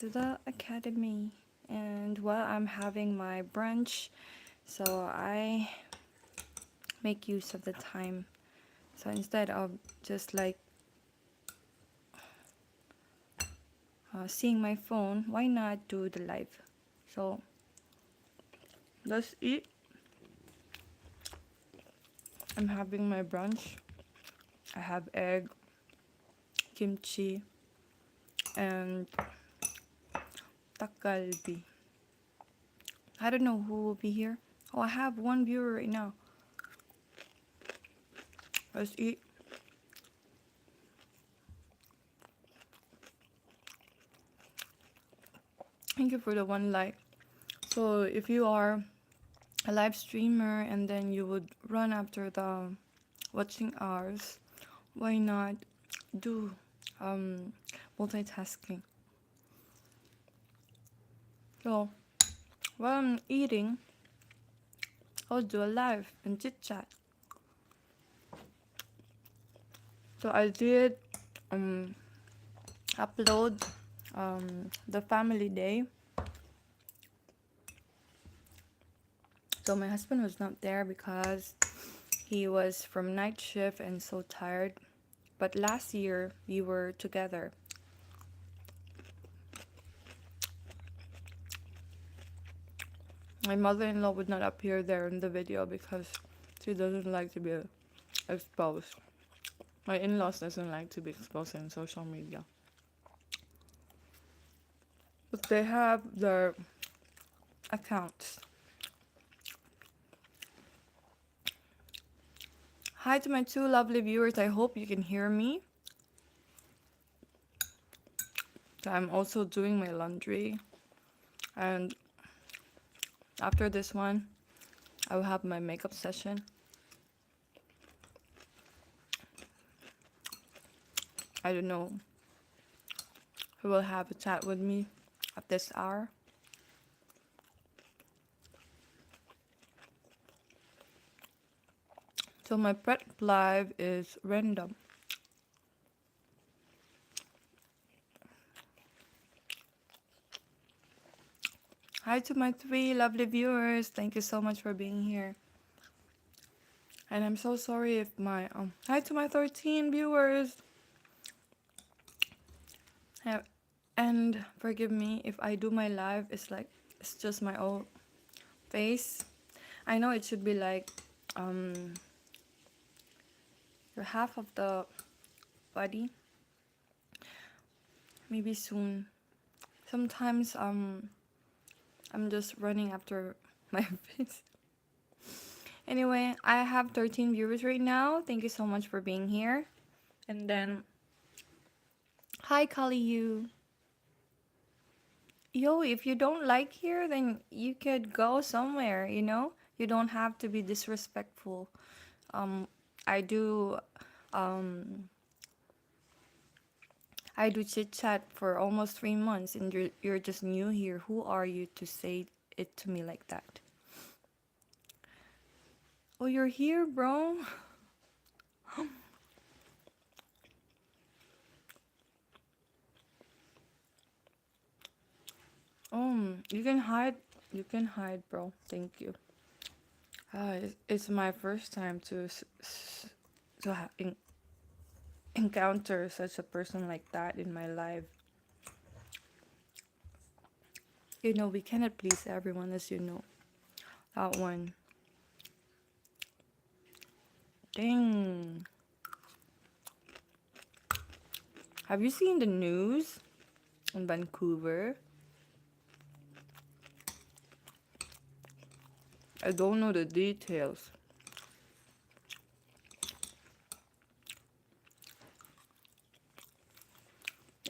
to the academy. And while I'm having my brunch, so I make use of the time. So instead of just like seeing my phone, why not do the live? So let's eat. I'm having my brunch. I have egg, kimchi, and takalbi. I don't know who will be here. Oh, I have one viewer right now. Let's eat. Thank you for the one like. So if you are a live streamer and then you would run after the watching hours, why not do um, multitasking? So while I'm eating, I'll do a live and chit chat. So I did um, upload the family day. So my husband was not there because he was from night shift and so tired. But last year we were together. My mother-in-law would not appear there in the video because she doesn't like to be exposed. My in-laws doesn't like to be exposed in social media. But they have their accounts. Hi to my two lovely viewers. I hope you can hear me. I'm also doing my laundry. And after this one, I will have my makeup session. I don't know who will have a chat with me at this hour. So my prep live is random. Hi to my three lovely viewers. Thank you so much for being here. And I'm so sorry if my hi to my 13 viewers. And forgive me if I do my live, it's just my old face. I know it should be like your half of the body. Maybe soon. Sometimes I'm just running after my face. Anyway, I have 13 viewers right now. Thank you so much for being here. And then hi Kali you. Yo, if you don't like here, then you could go somewhere, you know? You don't have to be disrespectful. Um I do um I do chit chat for almost 3 months and you're just new here. Who are you to say it to me like that? Oh, you're here, bro. You can hide. You can hide, bro. Thank you. It's my first time to encounter such a person like that in my life. You know, we cannot please everyone, as you know. That one. Dang. Have you seen the news in Vancouver? I don't know the details.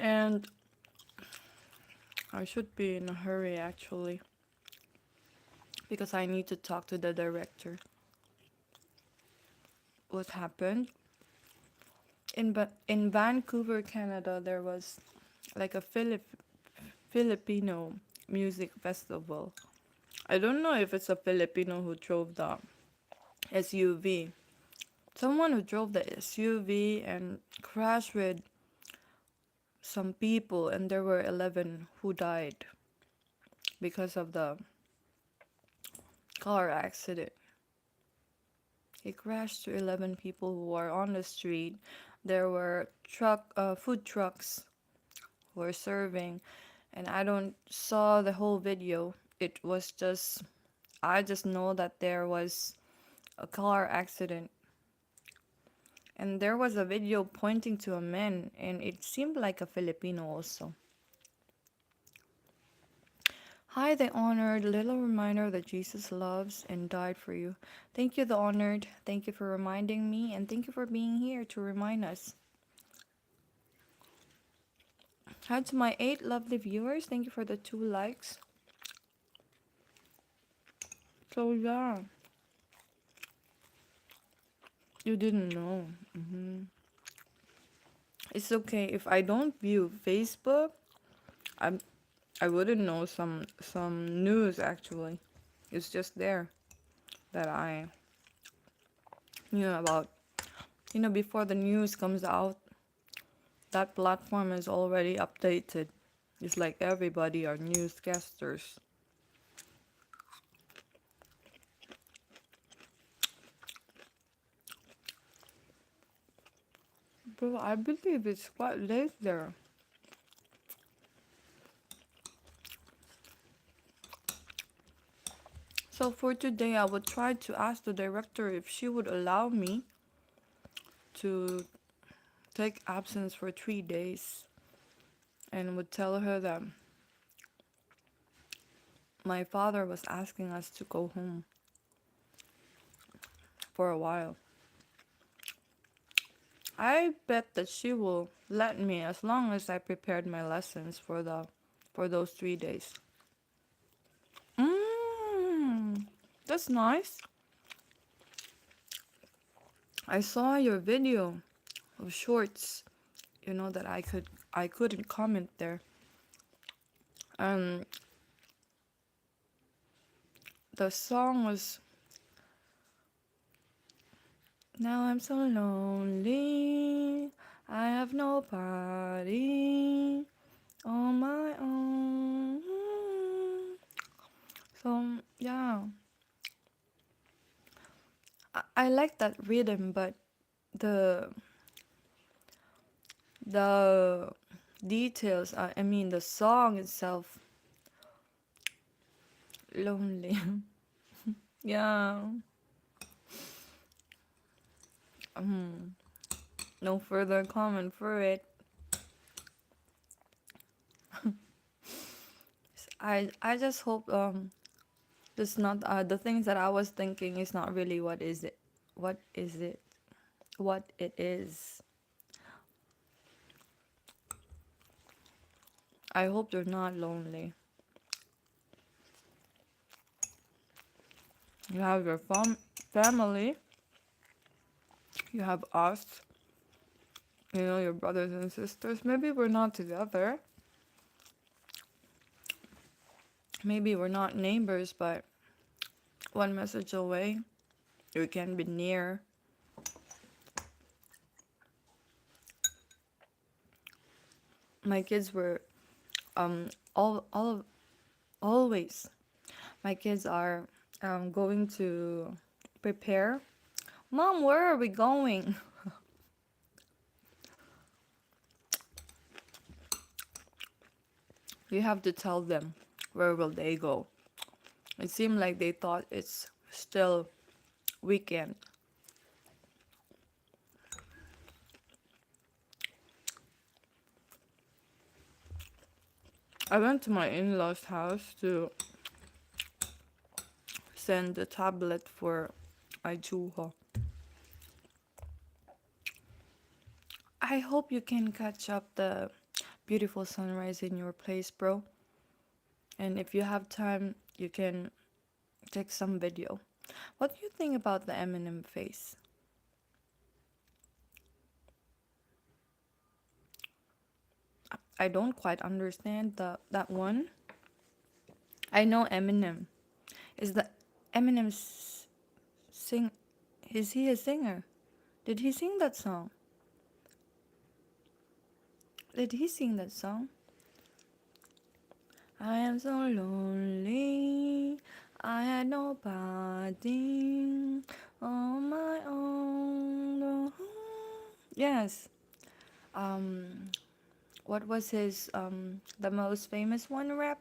And I should be in a hurry actually because I need to talk to the director. What happened? In Vancouver, Canada, there was like a Filipino music festival. I don't know if it's a Filipino who drove the SUV. Someone who drove the SUV and crashed with some people, and there were 11 who died because of the car accident. It crashed to 11 people who were on the street. There were food trucks who were serving, and I don't saw the whole video. It was just, I just know that there was a car accident, and there was a video pointing to a man, and it seemed like a Filipino also. Hi, the honored. Little reminder that Jesus loves and died for you. Thank you, the honored. Thank you for reminding me, and thank you for being here to remind us. Hi to my 8 lovely viewers. Thank you for the 2 likes. So, yeah, you didn't know. It's okay if I don't view Facebook. I I wouldn't know some news actually. It's just there that I knew about. Before the news comes out, that platform is already updated. It's like everybody are newscasters. Bro, I believe it's quite late there. So for today, I would try to ask the director if she would allow me to take absence for 3 days, and would tell her that my father was asking us to go home for a while. I bet that she will let me as long as I prepared my lessons for those 3 days. That's nice. I saw your video of shorts. That I couldn't comment there. The song was Now I'm so lonely. I have nobody on my own. So yeah, I like that rhythm, but the the details. I mean, the song itself, lonely. Yeah. No further comment for it. I just hope this not the things that I was thinking is not really what is it. What is it? What it is. I hope you're not lonely. You have your family. You have us. Your brothers and sisters. Maybe we're not together. Maybe we're not neighbors, but one message away, we can be near. My kids were always. My kids are going to prepare. Mom, where are we going? You have to tell them where will they go. It seemed like they thought it's still weekend. I went to my in-laws' house to send a tablet for Aijuho. I hope you can catch up the beautiful sunrise in your place, bro. And if you have time, you can take some video. What do you think about the Eminem face? I don't quite understand that one. I know Eminem. Is the Eminem sing? Is he a singer? Did he sing that song? Did he sing that song? I am so lonely. I had nobody on my own. Yes. Um, what was his the most famous one rap?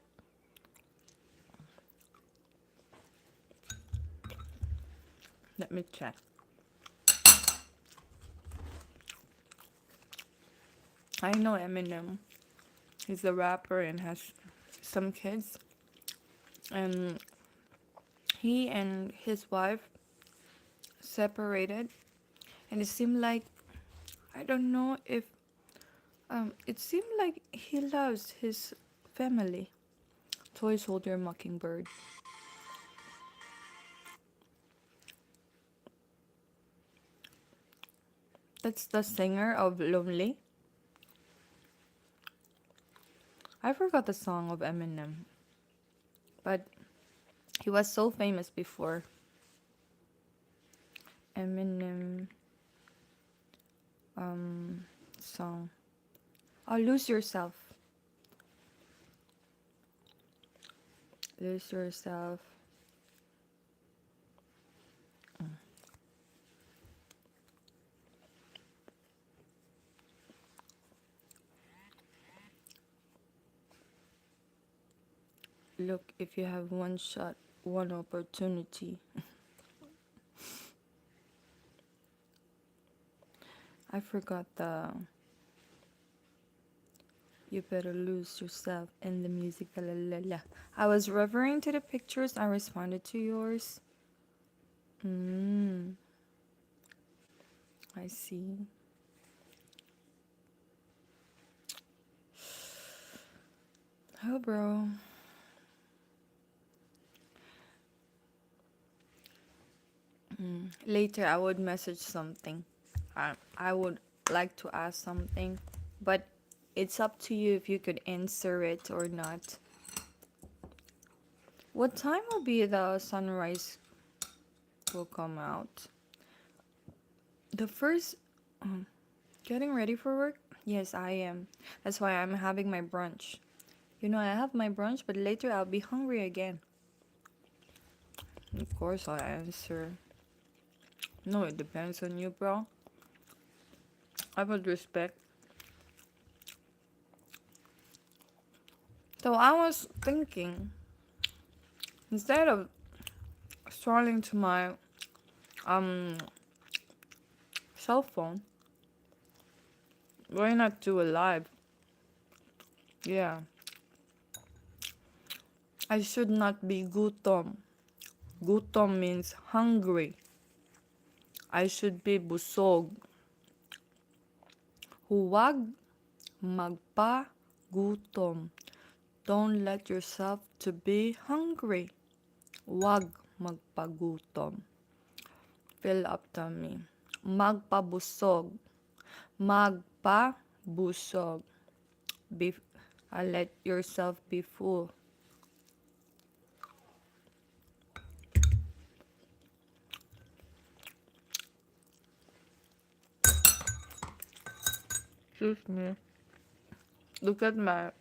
Let me check. I know Eminem. He's a rapper and has some kids. And he and his wife separated. And it seemed like, I don't know if, it seemed like he loves his family. Toy Soldier Mockingbird. That's the singer of Lonely. I forgot the song of Eminem. But he was so famous before. Eminem song. Oh, Lose Yourself. Lose Yourself. Look, if you have one shot, one opportunity. I forgot the. You better lose yourself in the music. La, la, la. I was referring to the pictures. I responded to yours. I see. Oh, bro. Later, I would message something. I would like to ask something, but it's up to you if you could answer it or not. What time will be the sunrise will come out? The first, getting ready for work? Yes, I am. That's why I'm having my brunch. You know, I have my brunch, but later I'll be hungry again. Of course, I'll answer. No, it depends on you, bro. I would respect. So I was thinking, instead of scrolling to my um cell phone, why not do a live? Yeah, I should not be gutom. Gutom means hungry. I should be busog. Huwag magpa-gutom. Don't let yourself to be hungry. Huwag magpagutom. Fill up tummy. Magpabusog. Magpabusog. Be, let yourself be full. Excuse me. Look at my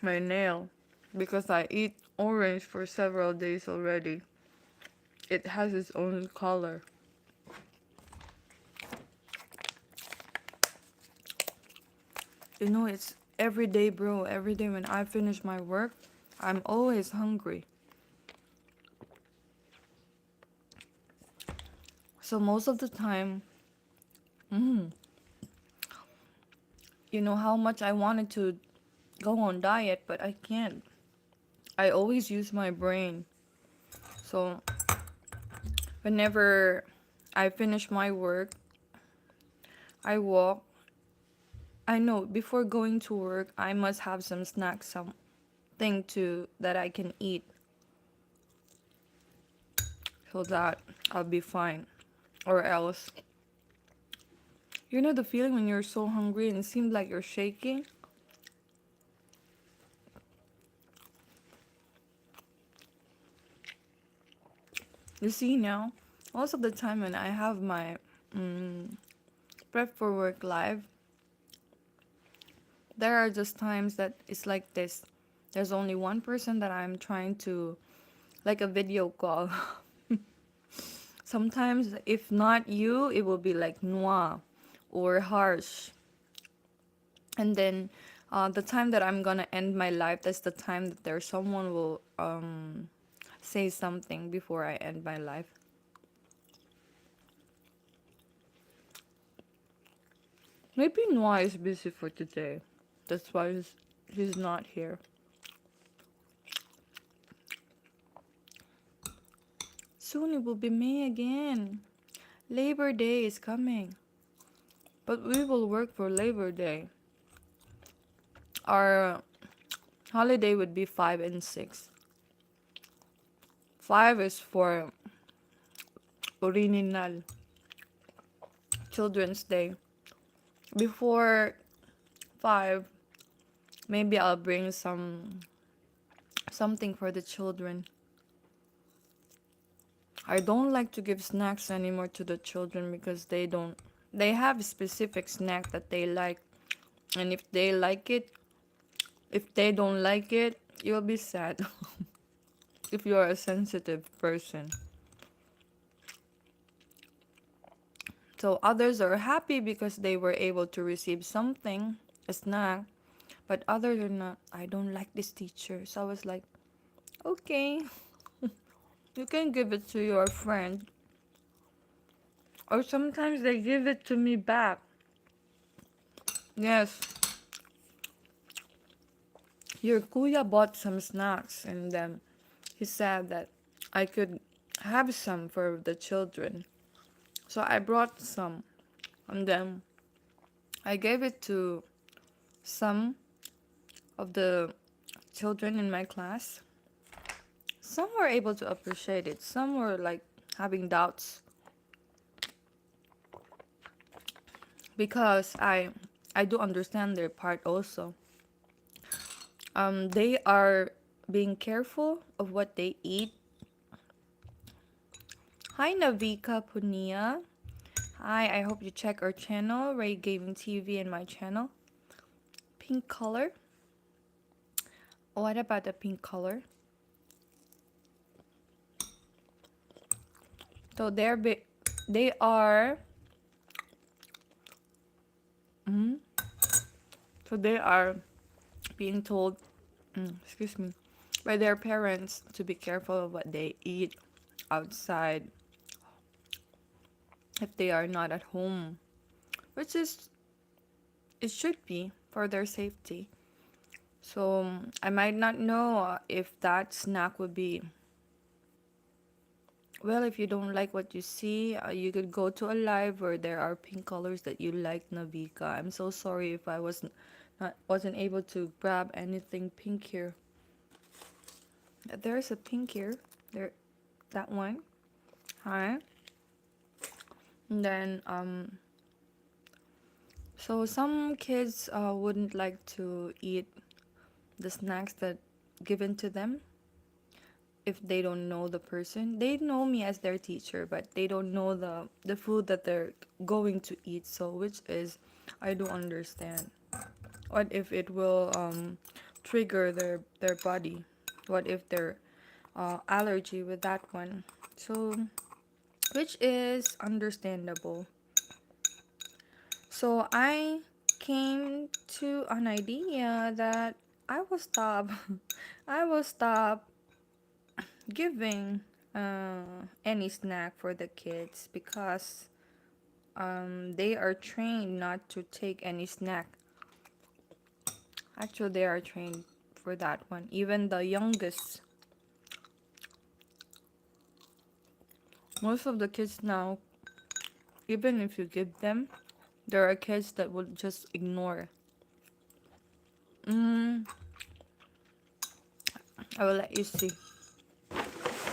nail. Because I eat orange for several days already. It has its own color. You know, it's every day, bro. Every day when I finish my work, I'm always hungry. So most of the time, you know how much I wanted to go on diet, but I can't. I always use my brain. So whenever I finish my work, I walk. I know before going to work, I must have some snacks, something to that I can eat so that I'll be fine. Or else, you know the feeling when you're so hungry and it seems like you're shaking? You see now, most of the time when I have my prep for work live, There are just times that it's like this. There's only one person that I'm trying to, like a video call. Sometimes, if not you, it will be like Noir or Harsh. And then the time that I'm gonna end my life, that's the time that there's someone will say something before I end my life. Maybe Noir is busy for today. That's why he's not here. Soon it will be May again. Labor Day is coming. But we will work for Labor Day. Our holiday would be 5 and 6. 5 is for Original Children's Day. Before 5, maybe I'll bring something for the children. I don't like to give snacks anymore to the children because they have a specific snack that they like, and if they like it, if they don't like it, you'll be sad. If you're a sensitive person. So others are happy because they were able to receive something, a snack, but others are not. I don't like this teacher. So I was like, okay, you can give it to your friend. Or sometimes they give it to me back. Yes, your kuya bought some snacks and then he said that I could have some for the children. So I brought some and then I gave it to some of the children in my class. Some were able to appreciate it, some were like having doubts because I do understand their part also. They are being careful of what they eat. Hi Navika Punia. Hi, I hope you check our channel, Ray Gaming TV, and my channel. Pink color. What about the pink color? So they are so they are being told excuse me, by their parents to be careful of what they eat outside if they are not at home, which is it should be for their safety. So I might not know if that snack would be well. If you don't like what you see, you could go to a live where there are pink colors that you like, Navika. I'm so sorry if I wasn't able to grab anything pink here. There's a pink here. There, that one. Hi. And then so some kids wouldn't like to eat the snacks that given to them if they don't know the person. They know me as their teacher, but they don't know the food that they're going to eat. So which is I do understand. What if it will trigger their body? What if they're allergy with that one? So which is understandable. So I came to an idea that I will stop I will stop giving any snack for the kids because they are trained not to take any snack. Actually, they are trained for that one. Even the youngest. Most of the kids now, even if you give them, there are kids that will just ignore. I will let you see.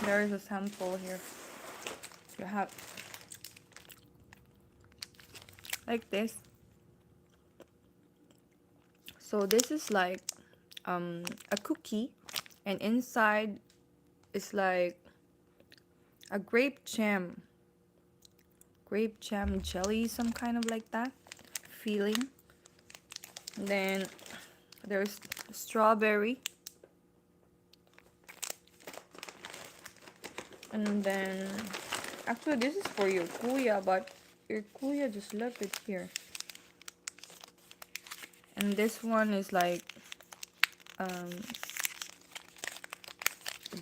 There is a sample here. You have like this. So this is like a cookie, and inside is like a grape jam jelly, some kind of like that feeling. Then There's strawberry. And then, actually, this is for your kuya, but your kuya just left it here. And this one is like um,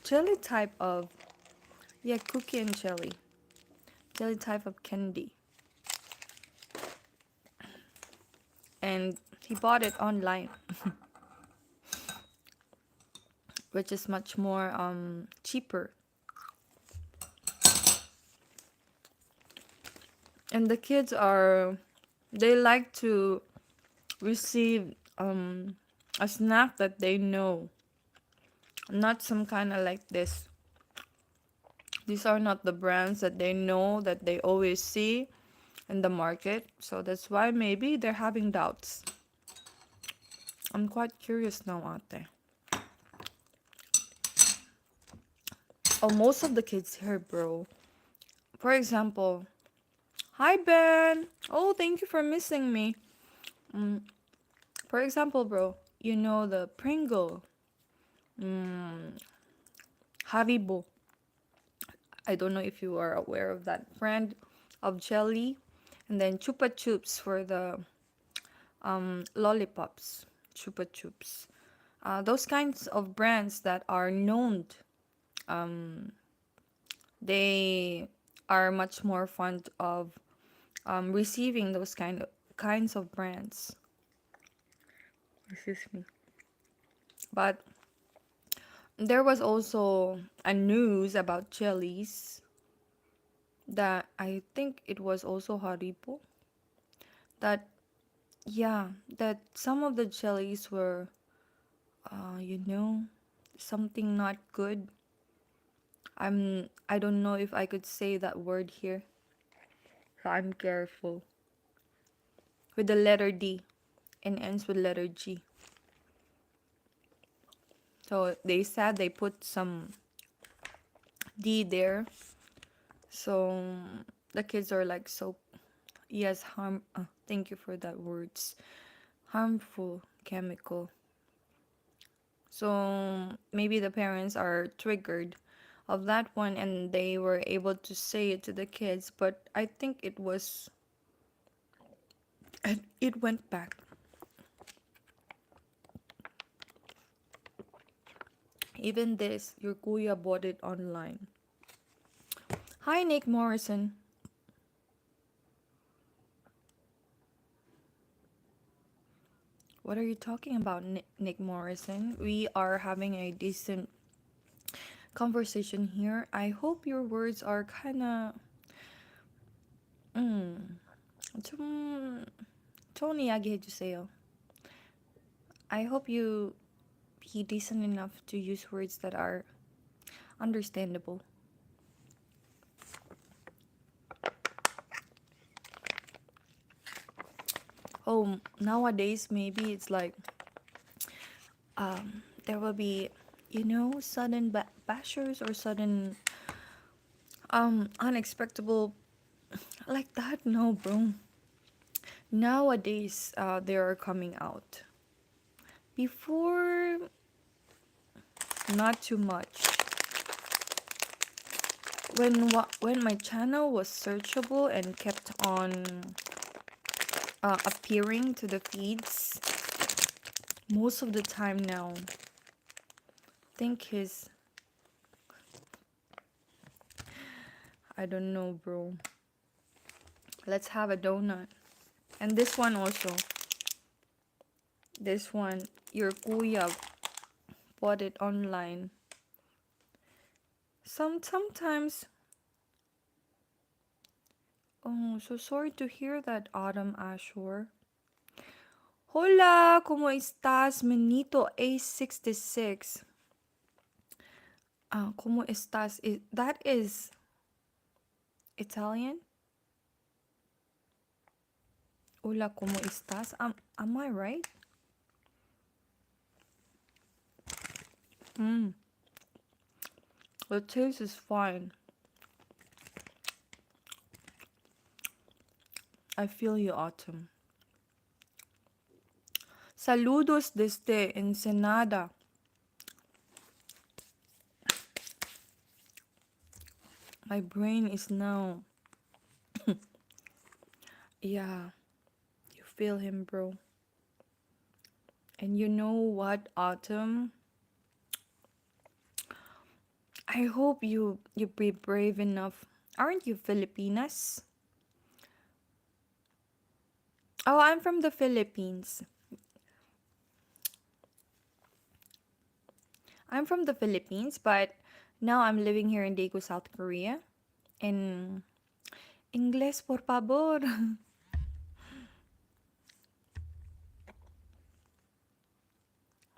jelly type of, yeah, cookie and jelly type of candy. And he bought it online, which is much more cheaper. And the kids they like to receive a snack that they know, not some kind of like this. These are not the brands that they know, that they always see in the market. So that's why maybe they're having doubts. I'm quite curious now, ate. Oh, most of the kids here, bro. For example, hi Ben. Oh, thank you for missing me. Mm, for example, bro, you know the Pringle, Haribo. I don't know if you are aware of that brand of jelly, and then Chupa Chups for the lollipops, Chupa Chups. Those kinds of brands that are known, um, they are much more fond of receiving those kinds of brands. Excuse me. But there was also a news about jellies that I think it was also Haribo, that yeah, that some of the jellies were you know, something not good. I don't know if I could say that word here, so I'm careful. With the letter D and ends with letter G. So they said they put some D there. So the kids are like, so yes, thank you for that words. Harmful chemical. So maybe the parents are triggered of that one and they were able to say it to the kids, but I think it went back. Even this, your kuya bought it online. Hi, Nick Morrison. What are you talking about, Nick Morrison? We are having a decent conversation here. I hope your words are kind of 좀 좋은 이야기 해주세요. I hope you be decent enough to use words that are understandable. Oh, nowadays maybe it's like there will be, sudden bashers or sudden unexpected like that. No, bro. Nowadays they are coming out. Before, not too much. When my channel was searchable and kept on appearing to the feeds, most of the time now, I don't know, bro. Let's have a donut. And this one also. This one, your kuya bought it online. Sometimes. Oh, so sorry to hear that, Autumn Ashore. Hola, ¿cómo estás, Menito A66? ¿Cómo estás? That is Italian? Hola, ¿cómo estás? Am I right? The taste is fine. I feel you, Autumn. Saludos desde Ensenada. My brain is now. Yeah, you feel him, bro. And you know what, Autumn? I hope you be brave enough. Aren't you Filipinas? Oh, I'm from the Philippines. I'm from the Philippines, but now I'm living here in Daegu, South Korea. In Inglés, por favor.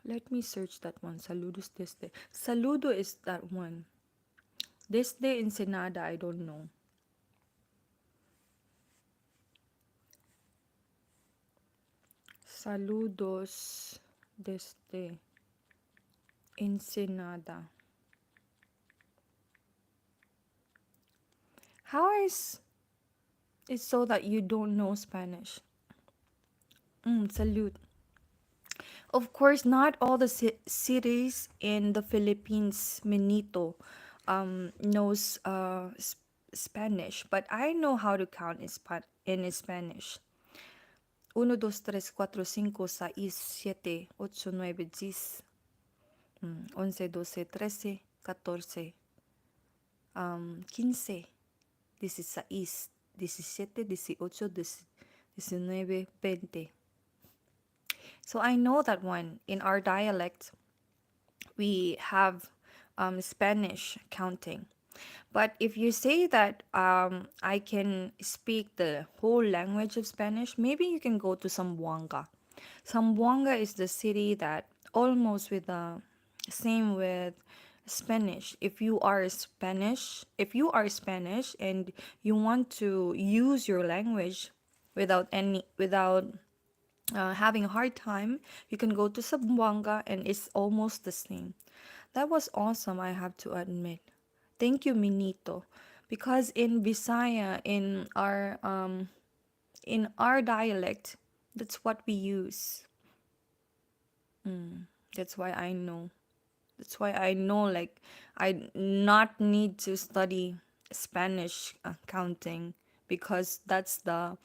Let me search that one. Saludos desde. Saludo is that one. Desde Ensenada, I don't know. Saludos desde Ensenada. How is it so that you don't know Spanish? Salute. Of course, not all the cities in the Philippines, Minito, knows Spanish, but I know how to count in Spanish. 1, 2, 3, 4, 5, 6, 7, 8, 9, 10, 11, 12, 13, 14, 15, 16, 17, 18, 19, 20. So I know that one. In our dialect, we have Spanish counting. But if you say that I can speak the whole language of Spanish, maybe you can go to Zamboanga. Zamboanga is the city that almost with the same with Spanish. If you are Spanish and you want to use your language without having a hard time, you can go to Zamboanga and it's almost the same. That was awesome, I have to admit. Thank you, Minito. Because in Visaya, in our dialect, that's what we use. That's why I know. That's why I know like I not need to study Spanish counting because that's the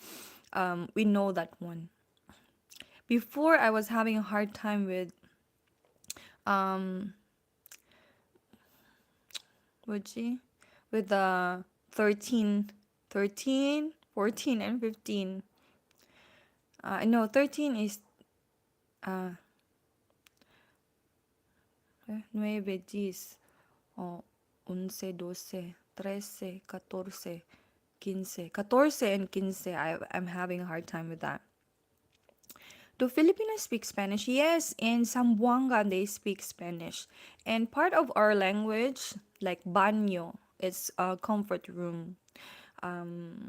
we know that one. Before I was having a hard time with um Woji with the 13, 13, 14, and 15. No, 13 is uh 9, 10, oh, 11, 12, 13, 14, 15. 14 and 15, I'm having a hard time with that. Do Filipinos speak Spanish? Yes, in Zamboanga they speak Spanish. And part of our language, like banyo, it's a comfort room. Bangko,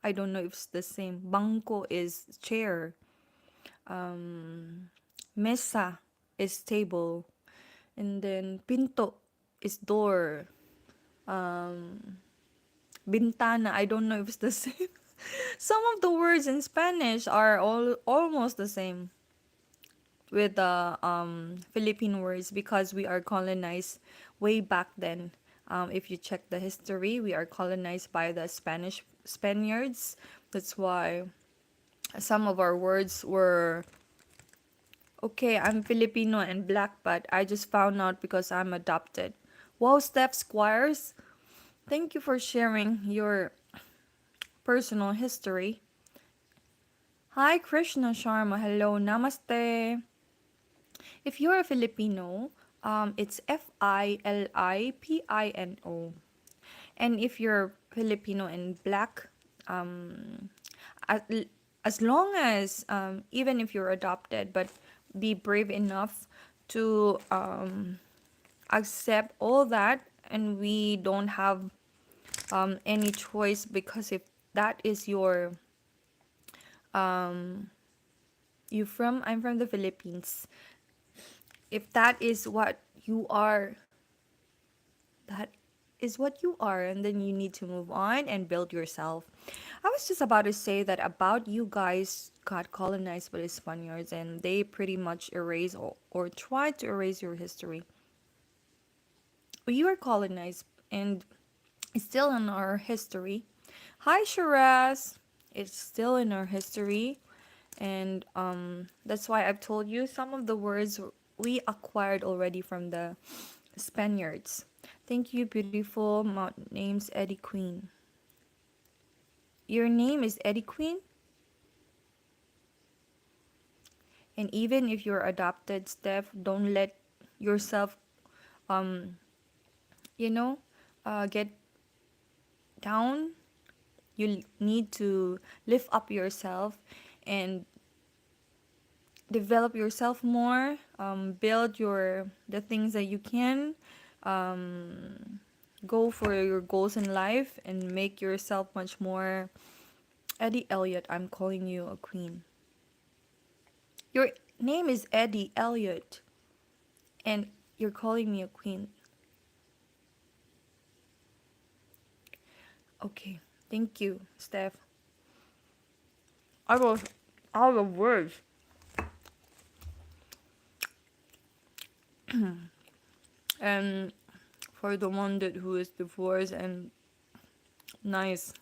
I don't know if it's the same. Bangko is chair. Mesa is table. And then pinto is door. Bintana, I don't know if it's the same. Some of the words in Spanish are all almost the same with the Philippine words because we are colonized way back then. If you check the history, we are colonized by the Spaniards. That's why some of our words were okay. I'm Filipino and black, but I just found out because I'm adopted. Wow, Steph Squires, thank you for sharing your personal history. Hi, Krishna Sharma. Hello, namaste. If you're a Filipino, it's Filipino. And if you're Filipino and black, as, as long as, even if you're adopted, but be brave enough to accept all that, and we don't have any choice because if that is your I'm from the Philippines. If that is what you are, that is what you are, and then you need to move on and build yourself. I was just about to say that about you guys got colonized by the Spaniards, and they pretty much erase or try to erase your history. We were colonized, and it's still in our history. Hi, Shiraz. It's still in our history, and that's why I've told you some of the words we acquired already from the Spaniards. Thank you, beautiful. My name's Eddie Queen. Your name is Eddie Queen? And even if you're adopted, Steph, don't let yourself, um, you know, get down. You need to lift up yourself and develop yourself more. Build the things that you can. Um, go for your goals in life and make yourself much more. Eddie Elliott, I'm calling you a queen. Your name is Eddie Elliott, and you're calling me a queen. Okay, thank you, Steph. I was out of words. And for the one that who is divorced and nice,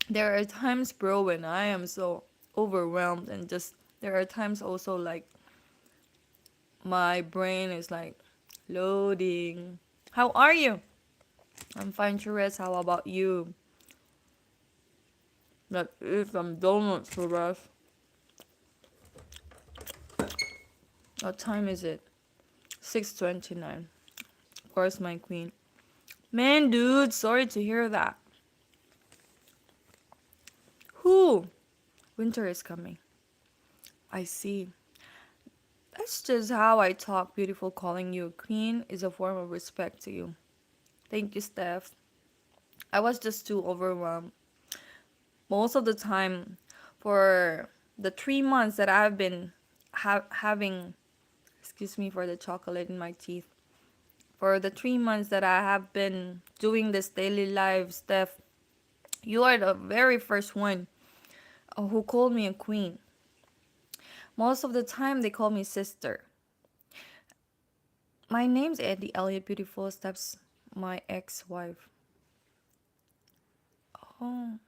there are times, bro, when I am so overwhelmed and just there are times also like my brain is like loading. How are you? I'm fine, Therese. How about you? That is some donuts, Therese. What time is it? 6:29. Of course, my queen. Man, dude, sorry to hear that. Who? Winter is coming. I see. That's just how I talk. Beautiful, calling you a queen is a form of respect to you. Thank you, Steph. I was just too overwhelmed. Most of the time, for the 3 months that I've been having, excuse me for the chocolate in my teeth. For the 3 months that I have been doing this daily live, Steph, you are the very first one who called me a queen. Most of the time, they call me sister. My name's Eddie Elliott Beautiful. Steph's my ex-wife. Oh,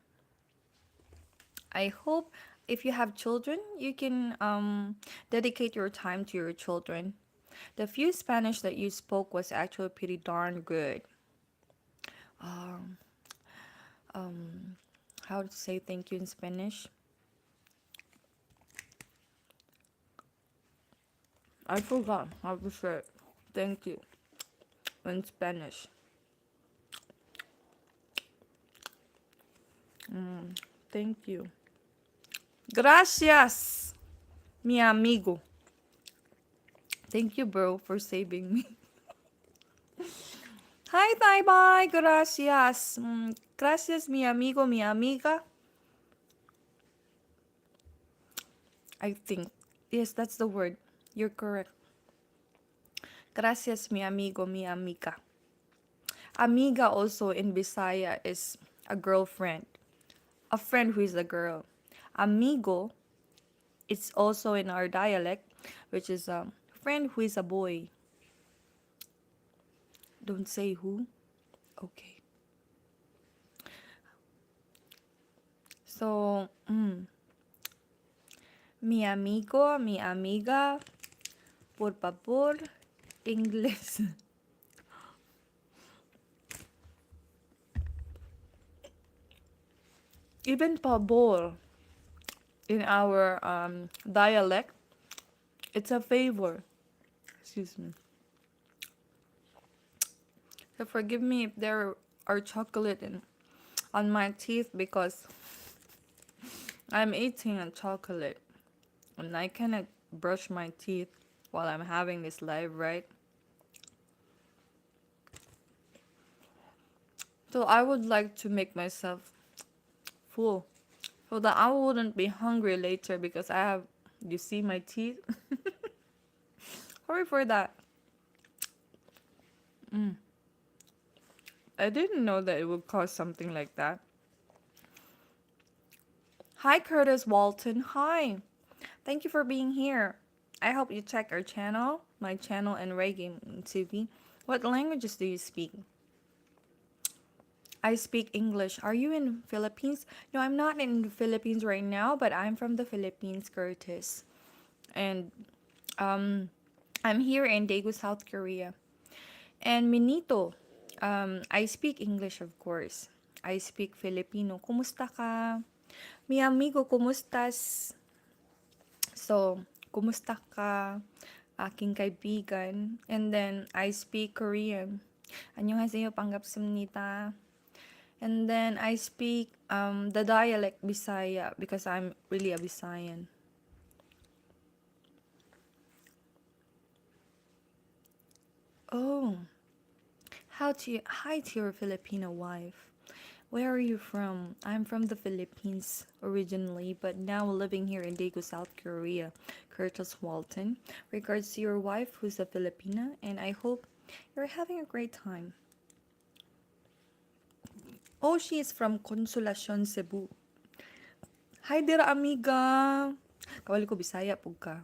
I hope if you have children, you can dedicate your time to your children. The few Spanish that you spoke was actually pretty darn good. Um, um, how to say thank you in Spanish? I forgot how to say it. Thank you in Spanish. Thank you. Gracias, mi amigo. Thank you, bro, for saving me. Hi, bye bye. Gracias. Gracias, mi amigo, mi amiga. I think. Yes, that's the word. You're correct. Gracias, mi amigo, mi amiga. Amiga also in Bisaya is a girlfriend. A friend who is a girl. Amigo, it's also in our dialect, which is a friend who is a boy. Don't say who. Okay. So, mi amigo, mi amiga, por favor, English. Even pabor in our dialect, it's a favor. Excuse me. So forgive me if there are chocolate on my teeth because I'm eating a chocolate and I cannot brush my teeth while I'm having this live, right? So I would like to make myself full so that I wouldn't be hungry later because I have, you see my teeth? Sorry for that. I didn't know that it would cause something like that. Hi, Curtis Walton. Hi. Thank you for being here. I hope you check our channel, my channel, and Reggae TV. What languages do you speak? I speak English. Are you in Philippines? No, I'm not in the Philippines right now, but I'm from the Philippines, Curtis. And um, I'm here in Daegu, South Korea. And Minito, I speak English, of course. I speak Filipino. Kumusta ka? Mi amigo, kumustas? So, kumusta ka? Aking kaibigan. And then, I speak Korean. 안녕하세요, 반갑습니다. And then, I speak the dialect Bisaya because I'm really a Bisayan. Oh, hi to your Filipino wife. Where are you from? I'm from the Philippines originally, but now living here in Daegu, South Korea. Curtis Walton. Regards to your wife, who's a Filipina, and I hope you're having a great time. Oh, she is from Consolacion, Cebu. Hi, dira amiga. Kawali ko Bisaya pug ka.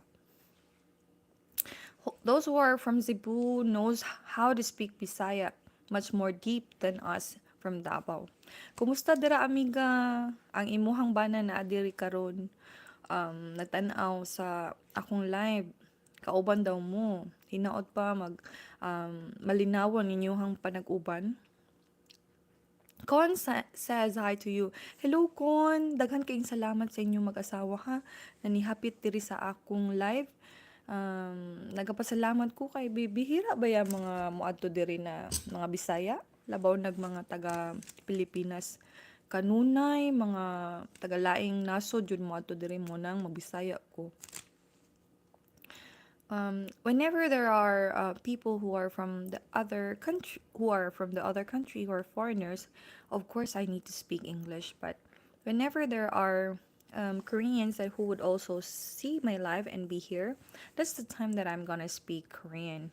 Those who are from Cebu knows how to speak Bisaya much more deep than us from Davao. Kumusta dira amiga? Ang imuhang bana na adiri karon nagtan-aw sa akong live. Kauban daw mo. Hinaot pa malinawon ninyong panag-uban. Con says hi to you. Hello Con, daghan kayong salamat sa inyong mag-asawa ha. Nanihapit diri sa akong live. Nagapasalamat ko kay bihira ba ya mga moadto diri na mga Bisaya, labaw nag mga taga Pilipinas kanunay, mga taga laing nasod jud moadto diri mo nang magbisaya ko. Whenever there are people who are from the other country, who are foreigners, of course I need to speak English. But whenever there are Koreans who would also see my live and be here, that's the time that I'm gonna speak Korean.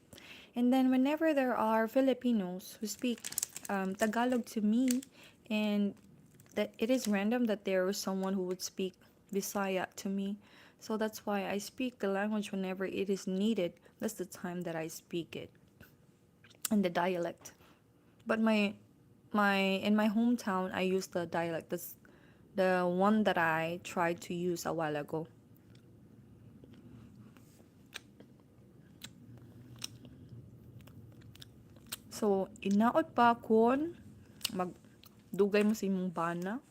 And then whenever there are Filipinos who speak Tagalog to me, and that it is random that there is someone who would speak Bisaya to me. So that's why I speak the language whenever it is needed. That's the time that I speak it. And the dialect. But my in my hometown I use the dialect. That's the one that I tried to use a while ago. So, inaot pa kon magdugay mo sa imong bana.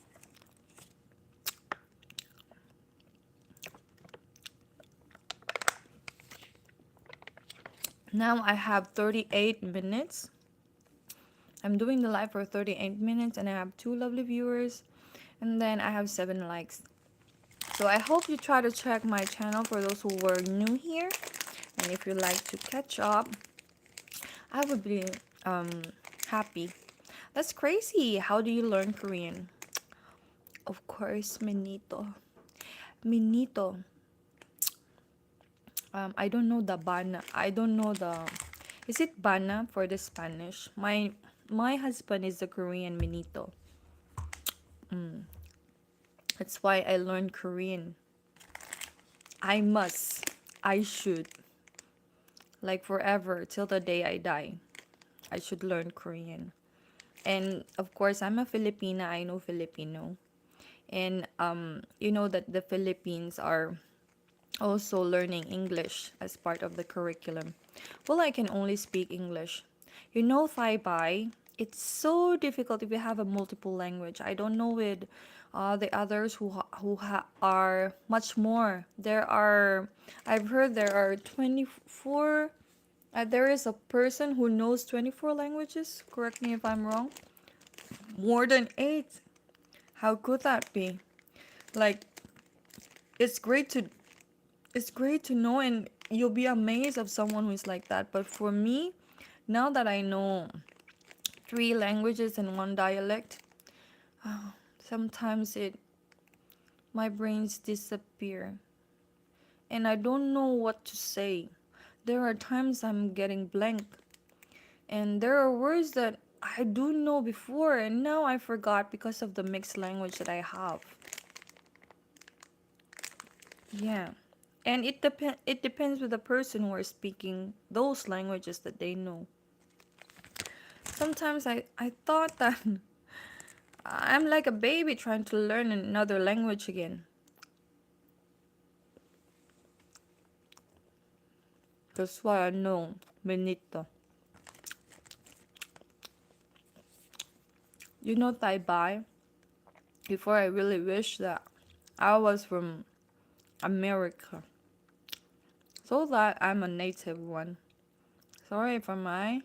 Now I have 38 minutes. I'm doing the live for 38 minutes and I have 2 lovely viewers and then I have 7 likes. So I hope you try to check my channel for those who were new here. And if you like to catch up, I would be happy. That's crazy. How do you learn Korean? Of course, Minito. Minito. I don't know the bana. I don't know the. Is it bana for the Spanish? My husband is a Korean Minito. That's why I learned Korean. I must. I should. Like forever till the day I die. I should learn Korean. And of course, I'm a Filipina. I know Filipino. And you know that the Philippines are also learning English as part of the curriculum. Well, I can only speak English. You know, Thai Bai, it's so difficult if you have a multiple language. I don't know with the others are much more. I've heard there are 24. There is a person who knows 24 languages. Correct me if I'm wrong. More than 8. How could that be? Like, it's great to know, and you'll be amazed of someone who is like that. But for me, now that I know 3 languages and 1 dialect, sometimes my brains disappear and I don't know what to say. There are times I'm getting blank, and there are words that I do know before and now I forgot because of the mixed language that I have. Yeah. And it depends with the person who are speaking those languages that they know. Sometimes I thought that I'm like a baby trying to learn another language again. That's why I know Benito. You know Tai Bai? Before I really wish that I was from America. So that I'm a native one. Sorry for my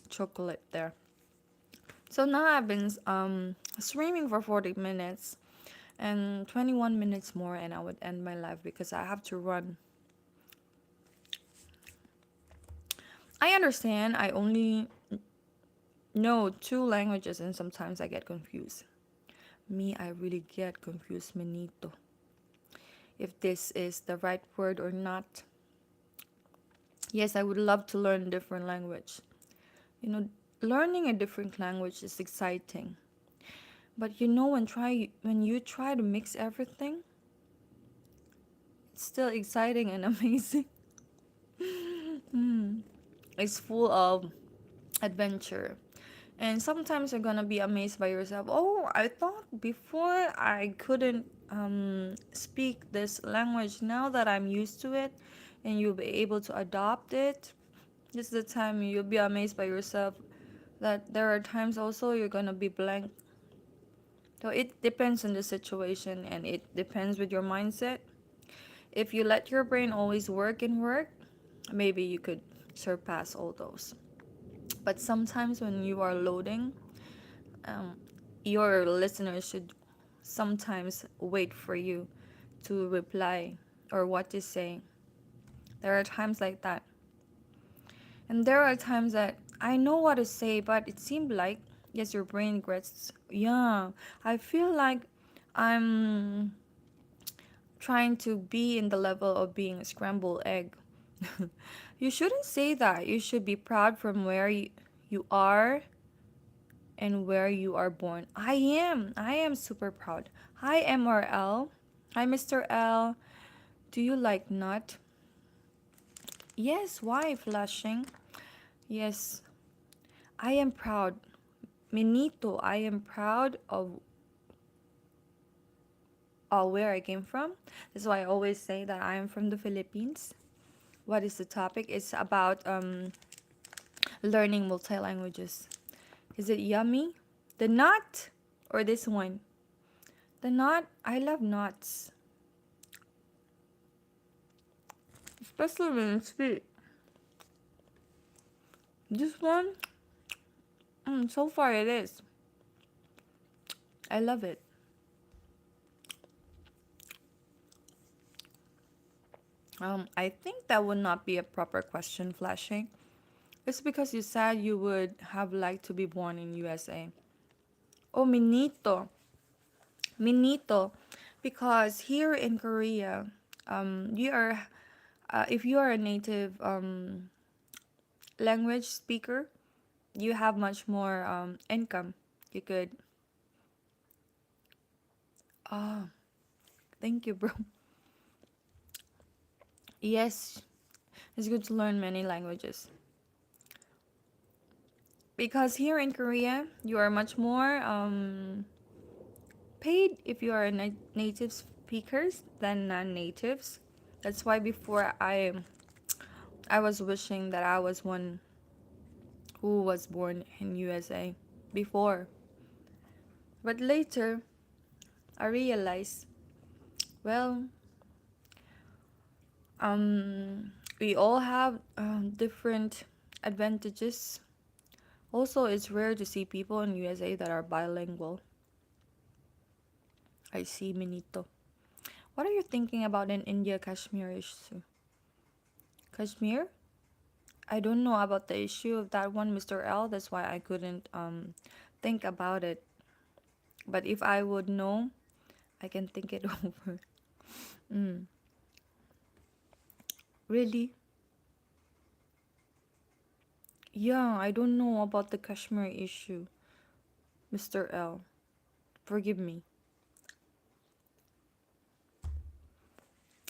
chocolate there. So now I've been streaming for 40 minutes and 21 minutes more and I would end my life because I have to run. I understand I only know two languages and sometimes I get confused. Me, I really get confused, Benito. If this is the right word or not. Yes, I would love to learn a different language. You know, learning a different language is exciting. But you know when you try to mix everything, it's still exciting and amazing. Mm. It's full of adventure. And sometimes you're gonna be amazed by yourself. Oh, I thought before I couldn't speak this language. Now that I'm used to it and you'll be able to adopt it, this is the time you'll be amazed by yourself that there are times also you're gonna be blank. So it depends on the situation and it depends with your mindset. If you let your brain always work and work, maybe you could surpass all those. But sometimes when you are loading, um, your listeners should sometimes wait for you to reply or what to say. There are times like that. And there are times that I know what to say, but it seemed like, yes, your brain gets, yeah, I feel like I'm trying to be in the level of being a scrambled egg. You shouldn't say that. You should be proud from where you are and where you are born. I am. I am super proud. Hi, MRL. Hi, Mr. L. Do you like nut? Yes, why flashing? Yes, I am proud. Minito, I am proud of where I came from. That's why I always say that I am from the Philippines. What is the topic? It's about learning multi languages. Is it yummy? The nut or this one? The nut. I love nuts, especially when it's sweet. This one, so far it is. I love it. I think that would not be a proper question, flashing. It's because you said you would have liked to be born in USA. Oh, Minito. Minito. Because here in Korea, you are, if you are a native language speaker, you have much more income. You could, oh, thank you, bro. Yes, it's good to learn many languages. Because here in Korea, you are much more paid if you are native speakers than non-natives. That's why before I was wishing that I was one who was born in USA before. But later I realized, well, we all have different advantages. Also, it's rare to see people in USA that are bilingual. I see, Minito. What are you thinking about in India Kashmir issue? Kashmir? I don't know about the issue of that one, Mr. L. That's why I couldn't think about it. But if I would know, I can think it over. Mm. Really? Yeah, I don't know about the Kashmir issue, Mr. L. Forgive me.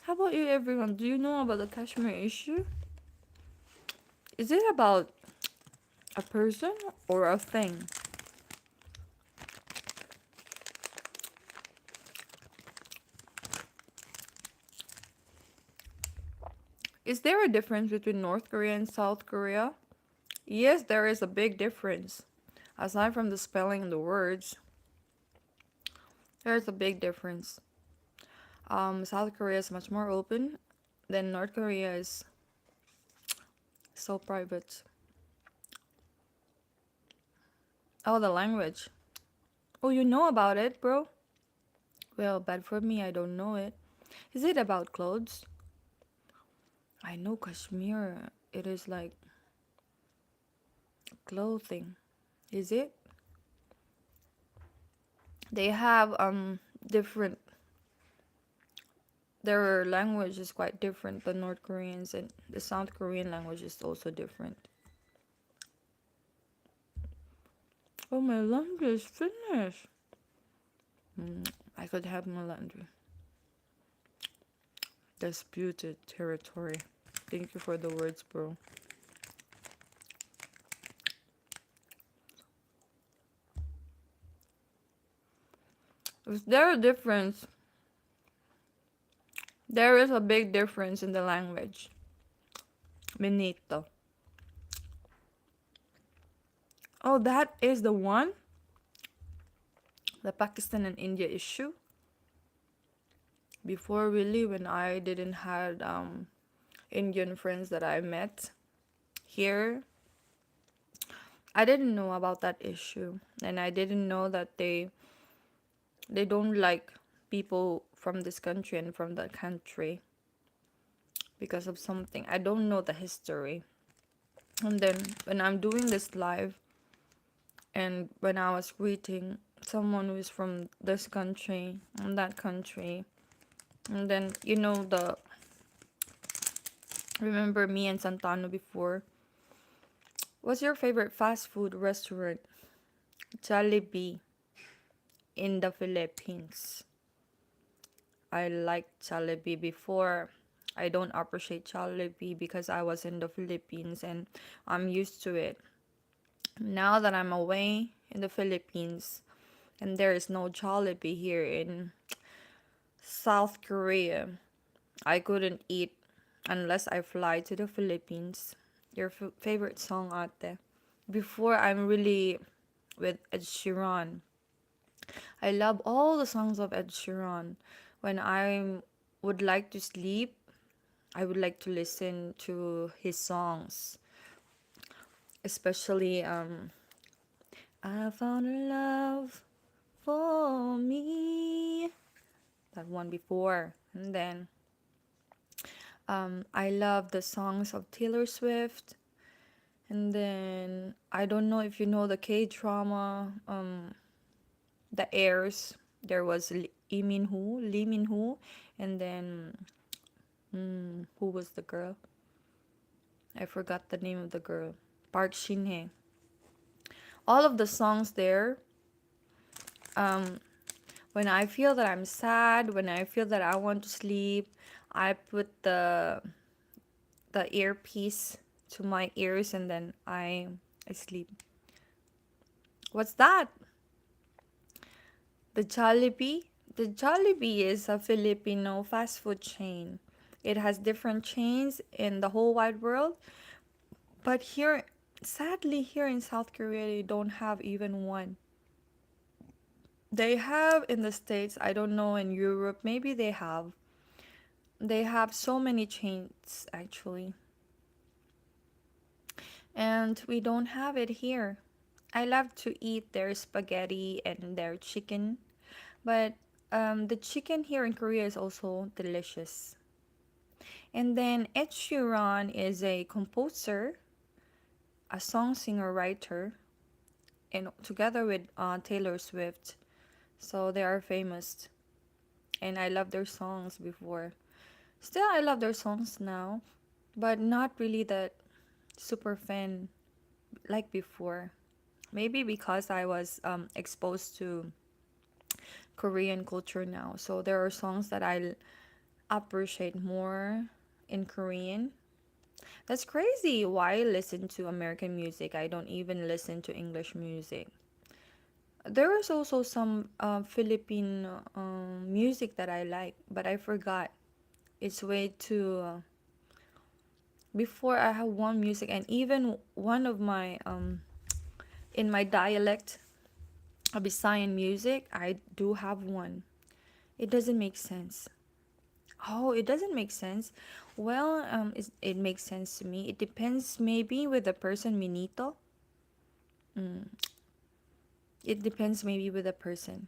How about you, everyone? Do you know about the Kashmir issue? Is it about a person or a thing? Is there a difference between North Korea and South Korea? Yes, there is a big difference. Aside from the spelling and the words, there's a big difference. South Korea is much more open than North Korea is so private. Oh, the language. Oh, you know about it, bro? Well, bad for me, I don't know it. Is it about clothes? I know Kashmir. It is like clothing. Is it? They have different, their language is quite different than North Koreans, and the South Korean language is also different. Oh, my laundry is finished. I could have my laundry. Disputed territory. Thank you for the words, bro. Is there a difference? There is a big difference in the language. Minito. Oh, that is the one? The Pakistan and India issue? Before, really, when I didn't had Indian friends that I met here, I didn't know about that issue, and I didn't know that they don't like people from this country and from that country because of something. I don't know the history. And then when I'm doing this live, and when I was greeting someone who is from this country and that country, and then the remember me and Santano before. What's your favorite fast food restaurant? Jollibee in the Philippines. I liked Jollibee before. I don't appreciate Jollibee because I was in the Philippines and I'm used to it. Now that I'm away in the Philippines and there is no Jollibee here in South Korea, I couldn't eat unless I fly to the Philippines. Your favorite song, ate? Before, I'm really with Ed Sheeran. I love all the songs of Ed Sheeran. When I would like to sleep, I would like to listen to his songs, especially I found a love for me. That one before, and then I love the songs of Taylor Swift, and then I don't know if you know the K drama, the Heirs. There was Lee Min Ho, and then who was the girl? I forgot the name of the girl. Park Shin Hye. All of the songs there. Um, when I feel that I'm sad, when I feel that I want to sleep, I put the earpiece to my ears and then I sleep. What's that? The Jollibee? The Jollibee is a Filipino fast food chain. It has different chains in the whole wide world, but here, sadly, here in South Korea, they don't have even one. They have in the States, I don't know, in Europe, maybe they have. They have so many chains actually, and we don't have it here. I love to eat their spaghetti and their chicken, but the chicken here in Korea is also delicious. And then Ed Sheeran is a composer, a song singer writer, and together with Taylor Swift. So they are famous, and I love their songs before. Still, I love their songs now, but not really that super fan like before. Maybe because I was exposed to Korean culture now. So there are songs that appreciate more in Korean. That's crazy. Why listen to American music? I don't even listen to English music. There is also some Philippine music that I like, but I forgot. It's way too. Before I have one music, and even one of my in my dialect, a Visayan music, I do have one. It doesn't make sense. Oh, it doesn't make sense. Well, it makes sense to me. It depends maybe with the person, Minito. Mm, it depends maybe with the person.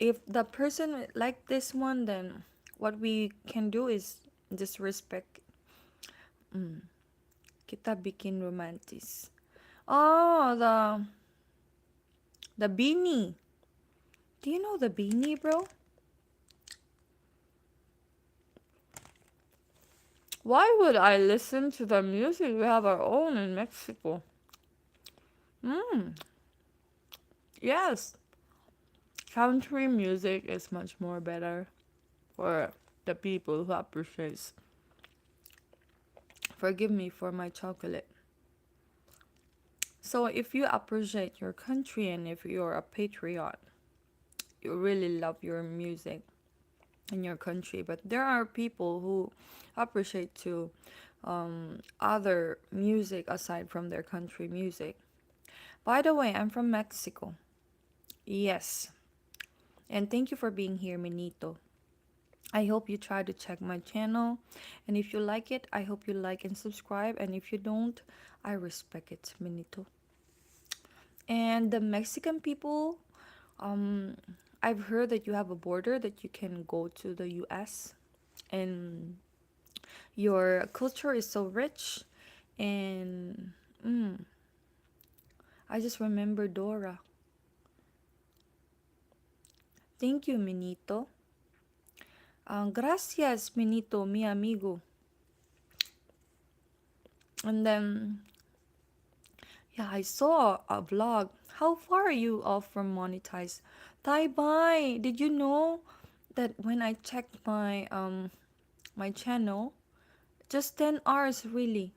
If the person like this one, then what we can do is just respect. Mm, kita bikin romantis. Oh, the beanie. Do you know the beanie, bro? Why would I listen to the music we have our own in Mexico? Mm, yes. Country music is much more better for the people who appreciates. Forgive me for my chocolate. So if you appreciate your country and if you're a patriot, you really love your music in your country. But there are people who appreciate to other music aside from their country music. By the way, I'm from Mexico. Yes. And thank you for being here, Minito. I hope you try to check my channel. And if you like it, I hope you like and subscribe. And if you don't, I respect it, Minito. And the Mexican people, um, I've heard that you have a border that you can go to the US. And your culture is so rich. And I just remember Dora. Thank you, Minito. Gracias, Minito, mi amigo. And then, yeah, I saw a vlog. How far are you off from monetize? Bye bye. Did you know that when I checked my channel, just 10 hours really.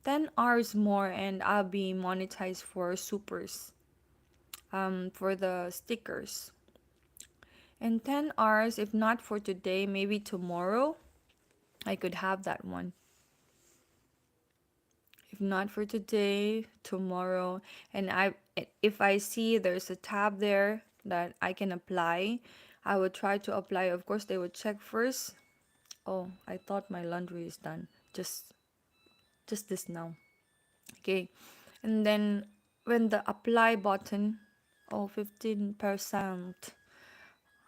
10 hours more and I'll be monetized for supers. For the stickers. And 10 hours, if not for today, maybe tomorrow, I could have that one. If not for today, tomorrow. And if I see there's a tab there that I can apply, I would try to apply. Of course, they would check first. Oh, I thought my laundry is done. Just this now. Okay. And then when the apply button, oh, 15%.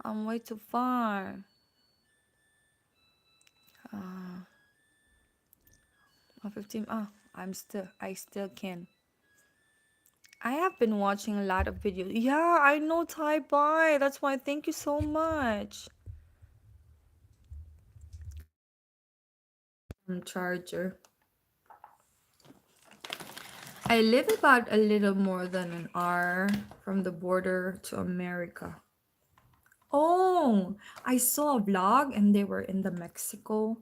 I'm way too far. Oh, 15. Oh, I still can. I have been watching a lot of videos. Yeah, I know Thai Bai. That's why thank you so much. Charger. I live about a little more than an hour from the border to America. Oh, I saw a vlog and they were in the Mexico.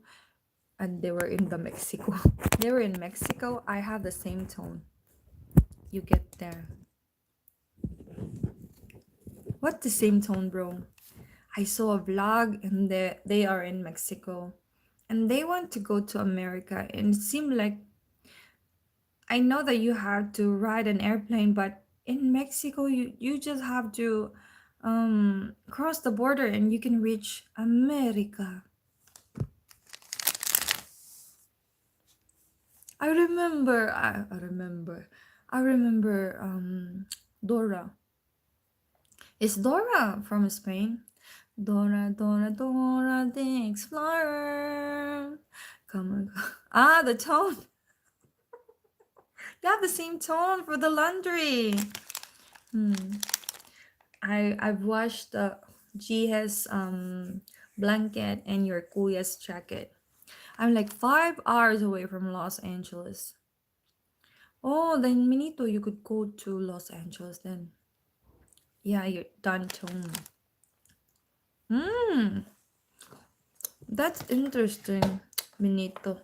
And they were in the Mexico. They were in Mexico. I have the same tone. You get there. What the same tone, bro? I saw a vlog and they are in Mexico. And they want to go to America. And it seemed like I know that you have to ride an airplane, but in Mexico you just have to cross the border and you can reach America. I remember Dora. Is Dora from Spain? Dora, Dora, Dora the Explorer. Come on. Ah, the tone. You have the same tone for the laundry. I've washed the Gihes blanket and your Kuya's jacket. I'm like 5 hours away from Los Angeles. Oh, then Minito, you could go to Los Angeles then. Yeah, you're done tone. Hmm. That's interesting, Benito.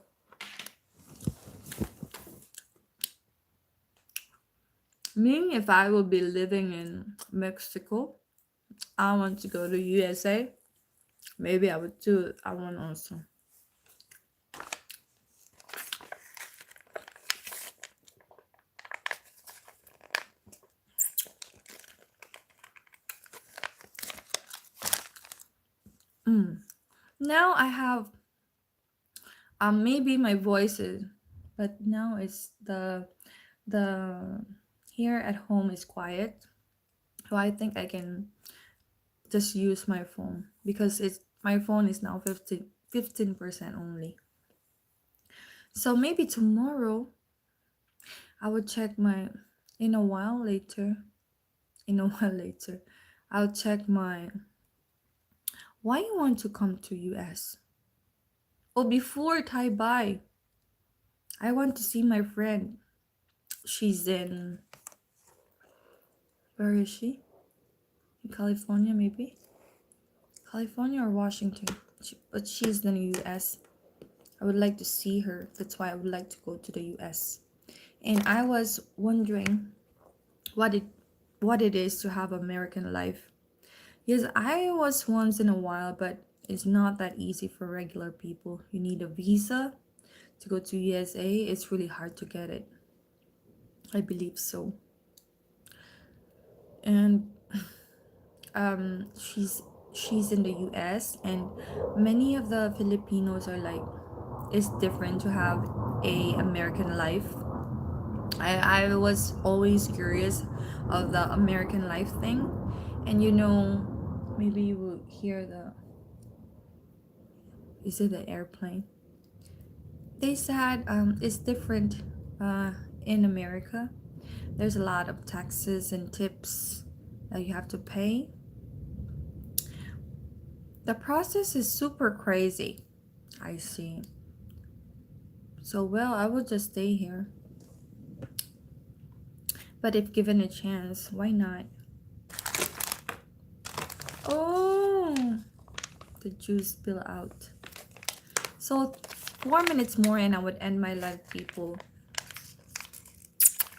Me, if I will be living in Mexico, I want to go to USA. Maybe I would do I want also. Mm. Now I have maybe my voice is, but now it's the here at home is quiet, so I think I can just use my phone because it's my phone is now 15% only. So maybe tomorrow I will check my in a while later. In a while later, I'll check my why you want to come to US. Oh, before Thai bye, I want to see my friend. She's in where is she? In California, maybe? California or Washington? But she's in the US. I would like to see her. That's why I would like to go to the US. And I was wondering what it what it is to have American life. Yes, I was once in a while, but it's not that easy for regular people. You need a visa to go to USA. It's really hard to get it. I believe so. And she's in the US, and many of the Filipinos are like it's different to have a American life. I was always curious of the American life thing, and maybe you will hear the is it the airplane? They said it's different in America. There's a lot of taxes and tips that you have to pay. The process is super crazy. I see. So, well, I will just stay here. But if given a chance, why not? Oh, the juice spill out. So, 4 minutes more and I would end my live, people.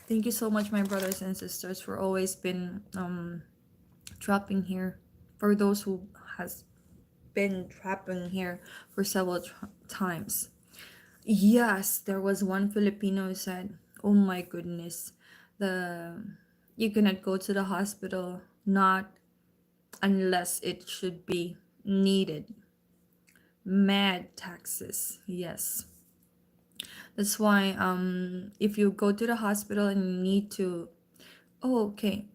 Thank you so much, my brothers and sisters, for always been dropping here. For those who has been trapping here for several times. Yes, there was one Filipino who said, "Oh my goodness, the you cannot go to the hospital not unless it should be needed. Mad taxes, yes. That's why if you go to the hospital and you need to, oh okay,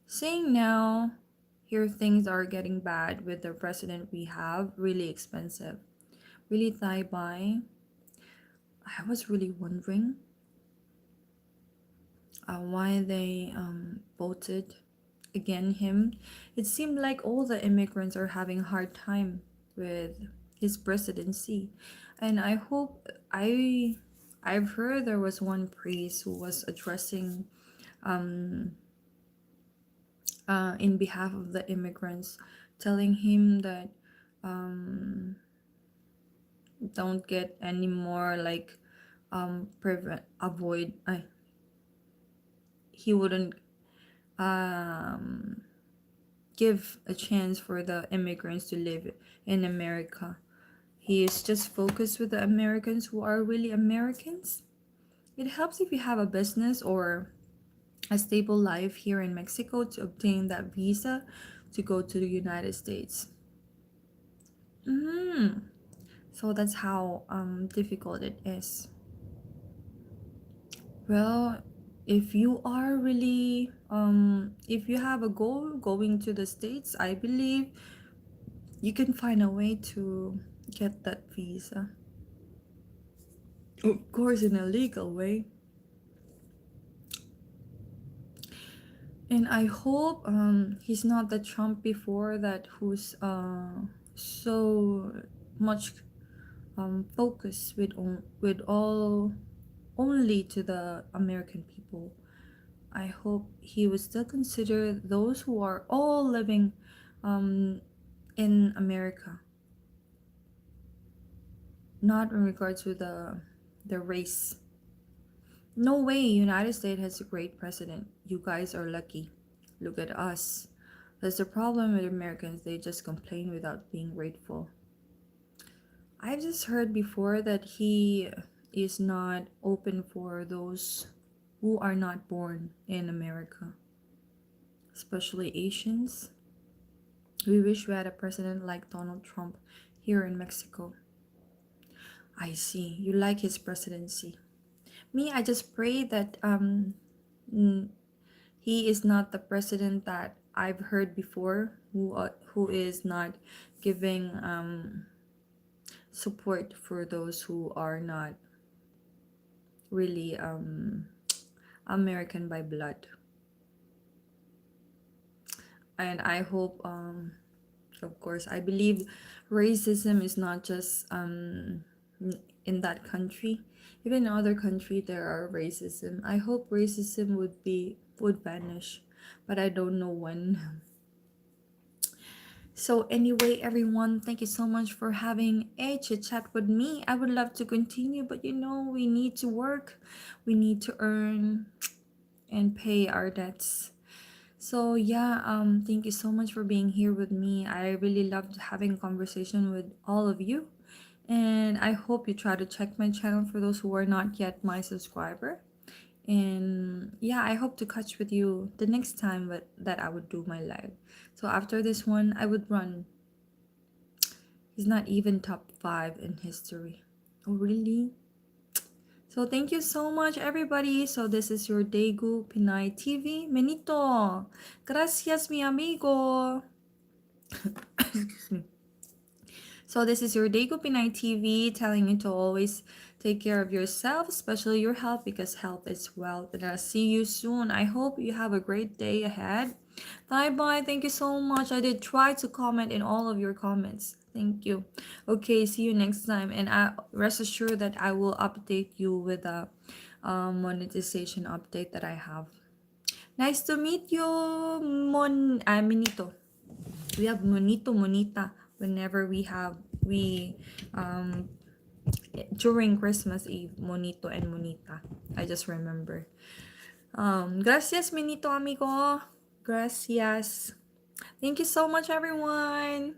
saying now, here things are getting bad with the president we have, really expensive, really thigh by. I was really wondering why they voted again him. It seemed like all the immigrants are having a hard time with his presidency, and I hope I've heard there was one priest who was addressing in behalf of the immigrants, telling him that don't get any more like prevent avoid he wouldn't um give a chance for the immigrants to live in America. He is just focused with the Americans who are really Americans. It helps if you have a business or a stable life here in Mexico to obtain that visa to go to the United States. So that's how difficult it is. Well, if you are really if you have a goal going to the States, I believe you can find a way to get that visa. Of course, in a legal way. And I hope he's not the Trump before that who's so much focused with all only to the American people. I hope he would still consider those who are all living in America. not in regard to the race. No way, United States has a great president. You guys are lucky. Look at us. That's the problem with Americans. They just complain without being grateful. I've just heard before that he is not open for those who are not born in America, especially Asians. We wish we had a president like Donald Trump here in Mexico. I see. You like his presidency. Me, I just pray that he is not the president that I've heard before, who is not giving support for those who are not really American by blood. And I hope, of course, I believe racism is not just in that country. Even in other country, there are racism. I hope racism would vanish, but I don't know when. So anyway, everyone, thank you so much for having a chit chat with me. I would love to continue, but we need to work, we need to earn and pay our debts. So yeah, thank you so much for being here with me. I really loved having a conversation with all of you. And I hope you try to check my channel for those who are not yet my subscriber. And yeah, I hope to catch with you the next time that I would do my live. So after this one, I would run. He's not even top 5 in history. Oh, really? So thank you so much, everybody. So this is your Daegu Pinay TV. Menito. Gracias, mi amigo. Excuse me. So this is your Daegu Pinay TV telling you to always take care of yourself, especially your health, because health is wealth. And I'll see you soon. I hope you have a great day ahead. Bye bye. Thank you so much. I did try to comment in all of your comments. Thank you. Okay, see you next time. And rest assured that I will update you with a monetization update that I have. Nice to meet you, Minito. We have Monito, Monita whenever we during Christmas Eve, Monito and Monita. I just remember. Gracias, Minito amigo. Gracias. Thank you so much, everyone.